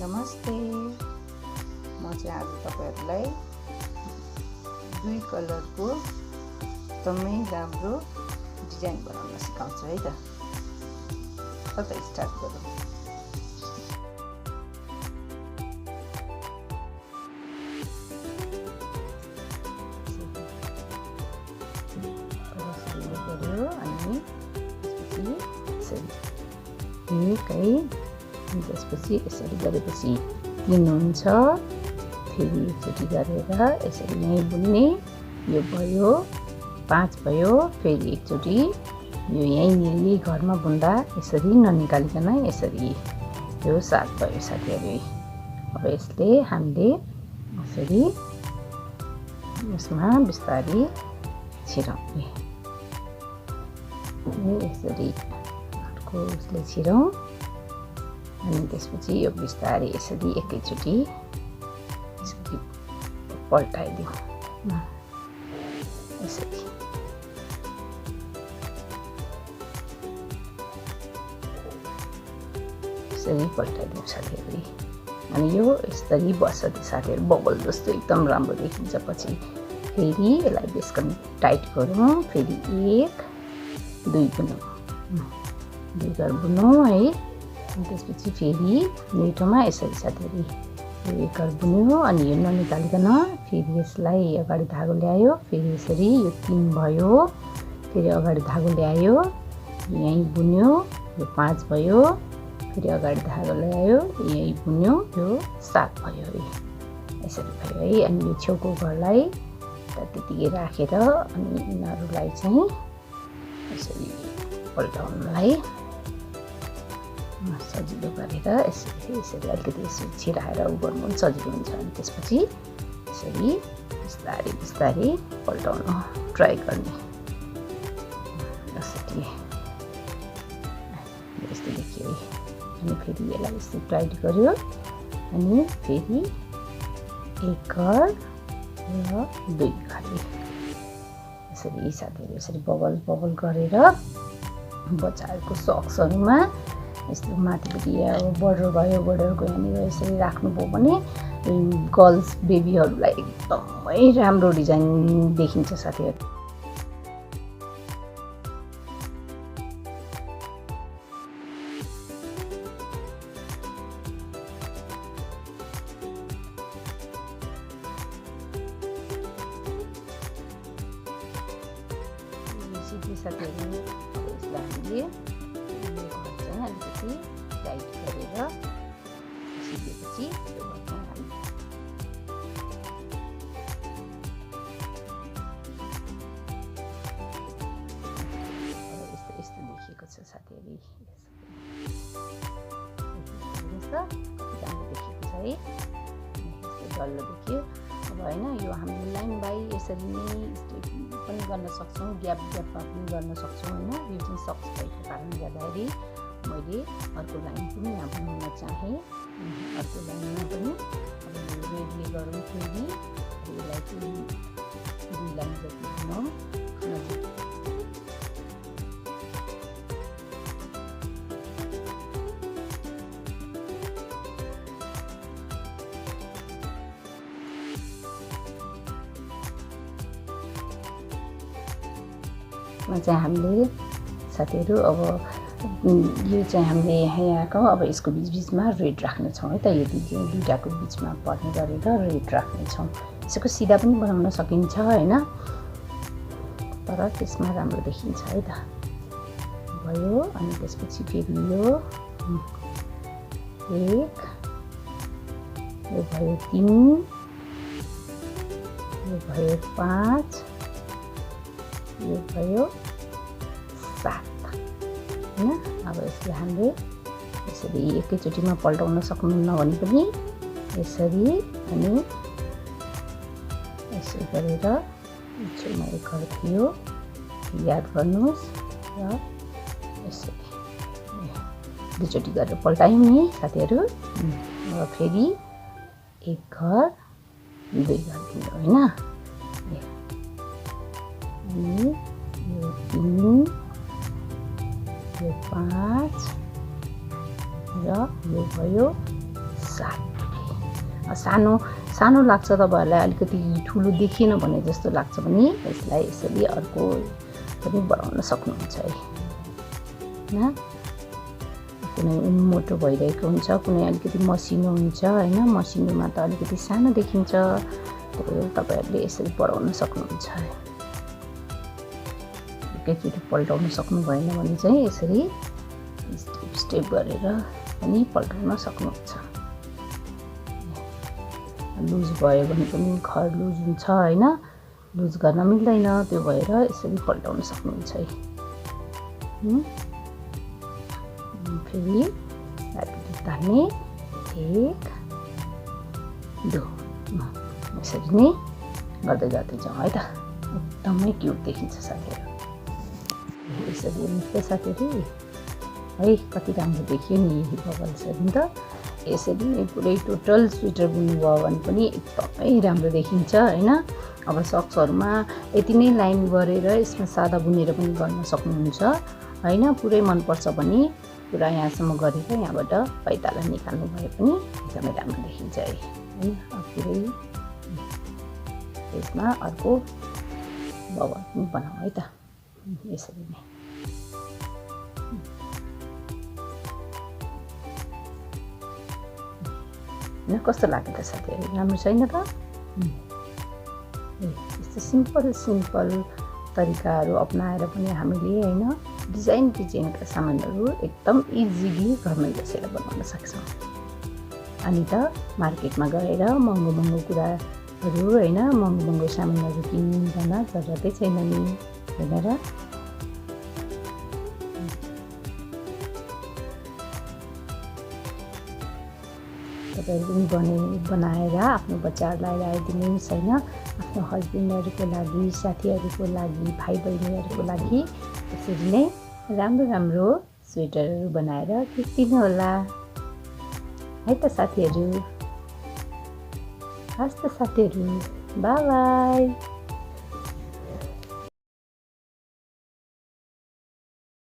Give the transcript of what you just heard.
नमस्ते, म चाहिँ आज तपाईहरुलाई 2 कलरको एकदमै राम्रो डिजाइन बनाउन सिकाउँछु है त। स्टार्ट गरौँ। अनि त्यसपछि यसरी गरेपछि 3 हुन्छ। फेरि एकचोटि गरेर यसरी नै बुन्ने। यो भयो 5 भयो। फेरि एकचोटि यो यही घरमा बुन्दा यसरी ननिकालिकन यसरी यो 7 भयो साथीहरु। अब यसले हामीले यसरी यसमा बिस्तारै छिराउने। यसरी अर्को उसले छिरौँ अनि त्यसपछि यो बिस्तारै यसरी एकैचोटि यसरी पल्टाइदिउँ। यसरी यसरी पल्टाइदिउँ साथीहरु। अनि यो यसरी बस्छ साथीहरु, बबल जस्तो एकदम राम्रो देखिन्छ। पछि फेरि यसलाई बेसकन टाइट गरौँ। फेरि 1 2 बुनौँ। 2 घर बुनौँ है। त्यसपछि फेरि नेटोमा यसरी साथीहरु यो 1 घर बुन्यो। अनि यो ननिकालिकन फेरि यसलाई अगाडि धागो ल्यायो। फेरि यसरी यो 3 भयो। फेरि अगाडि धागो ल्यायो, यही बुन्यो। यो 5 भयो। फेरि अगाडि धागो ल्यायो, यही बुन्यो। यो 7 भयो है। यसरी भयो है। अनि यो छेउको घरलाई त्यतिकै राखेर अनि यिनीहरुलाई चाहिँ यसरी पल्टाउनलाई सजिलो गरेर यसरी अलिकति यसरी छिराएर गर्नु पनि सजिलो हुन्छ। अनि त्यसपछि यसरी बिस्तारै बिस्तारै पल्टाउन ट्राई गर्ने। यसरी यस्तो देखियो है। अनि फेरि यसलाई यस्तो टाइट गर्यो। अनि फेरि 1 घर र 2 घर यसरी साथीहरु यसरी बबल बबल गरेर बच्चाहरुको सक्सहरुमा यस्तो माथिपट्टि बर्डर भयो, बर्डरको यहाँनिर यसरी राख्नुभयो भने गर्ल्स बेबीहरुलाई एकदमै राम्रो डिजाइन देखिन्छ साथीहरु। साथीहरु यसलाई हामीले अलिकति टाइट गरेर सिकेपछि यो गर्छौँ हामी। यस्तो यस्तो देखिएको छ साथीहरु। राम्रो देखिएको छ है। यस्तो डल्लो देखियो। अब हैन, यो हामीले लाइन बाई यसरी नै पनि गर्न सक्छौँ, ग्याप ग्यापमा पनि गर्न सक्छौँ हैन। यो चाहिँ सक्स भएको कारणले गर्दाखेरि मैले अर्को लाइन पनि यहाँ बनाउन चाहेँ। अर्को लाइनमा पनि अब रेडले गरौँ। फेरि यसलाई चाहिँ 2 लाइन जति बनाउँ। चाहिँ हामीले साथीहरु अब यो चाहिँ हामीले यहाँको अब यसको बीचमा रेड राख्ने छौँ है त। यो दुईटाको बीचमा पर्ने गरेर रेड राख्ने छौँ। यसको सिधा पनि बनाउन सकिन्छ हैन, तर त्यसमा राम्रो देखिन्छ है त। भयो। अनि त्यसपछि फेरि यो 1 यो भयो 3 यो भयो 5 यो भयो 7 हैन। अब यसलाई हामीले यसरी एकैचोटिमा पल्टाउन सक्नुहुन्न भने पनि यसरी अनि यसरी गरेर छेउमा 1 घर थियो याद गर्नुहोस् र यसरी 2 चोटि गरेर पल्टायौँ नि साथीहरु। अब फेरि 1 घर 2 घर दियो हैन। यो 3 यो 5 र यो भयो सानो सानो लाग्छ तपाईँहरूलाई, अलिकति ठुलो देखिएन भने जस्तो लाग्छ भने यसलाई यसरी अर्को पनि बढाउन सक्नुहुन्छ है। हैन, कुनै मोटो भइरहेको हुन्छ, कुनै अलिकति मसिनो हुन्छ हैन, मसिनोमा त अलिकति सानो देखिन्छ, तपाईँहरूले यसरी बढाउन सक्नुहुन्छ। एकैचोटि पल्टाउन सक्नु भएन भने चाहिँ यसरी स्टेप स्टेप गरेर पनि पल्टाउन सक्नुहुन्छ। लुज भयो भने पनि घर लुज हुन्छ हैन, लुज गर्न मिल्दैन, त्यो भएर यसरी पल्टाउन सक्नुहुन्छ है। फेरि तान्ने 1 2 यसरी नै गर्दै गर्दै जाउँ है त। एकदमै क्युट देखिन्छ साथीहरू, यसरी हेर्नुहोस् साथीहरू है, कति राम्रो देखियो नि यही बबल्सहरू नि त। यसरी नै पुरै टोटल स्वेटर बुन्नुभयो भने पनि एकदमै राम्रो देखिन्छ हैन। अब सक्सहरूमा यति नै लाइन गरेर यसमा सादा बुनेर पनि गर्न सक्नुहुन्छ हैन। पुरै मनपर्छ भने पुरा यहाँसम्म गरेर यहाँबाट पैताला निकाल्नु भए पनि एकदमै राम्रो देखिन्छ है। अब पुरै यसमा अर्को बबल पनि बनाऊ है त, यसरी नै। कस्तो लाग्यो त साथीहरू, राम्रो छैन त? यस्तो सिम्पल तरिकाहरू अपनाएर पनि हामीले हैन डिजाइनका सामानहरू एकदम इजिली घरमै बसेर बनाउन सक्छौँ। अनि त मार्केटमा गएर महँगो कुराहरू हैन, महँगो सामानहरू किन्न जरुरतै छैन नि हैन र। तपाईँहरू पनि बनाएर आफ्नो बच्चाहरूलाई लगाइदिनुहोस् हैन, आफ्नो हस्बेन्डहरूको लागि, साथीहरूको लागि, भाइ बहिनीहरूको लागि यसरी नै राम्रो स्वेटरहरू बनाएर गिफ्ट होला है त साथीहरू। हस् त साथीहरू, बाई बाई।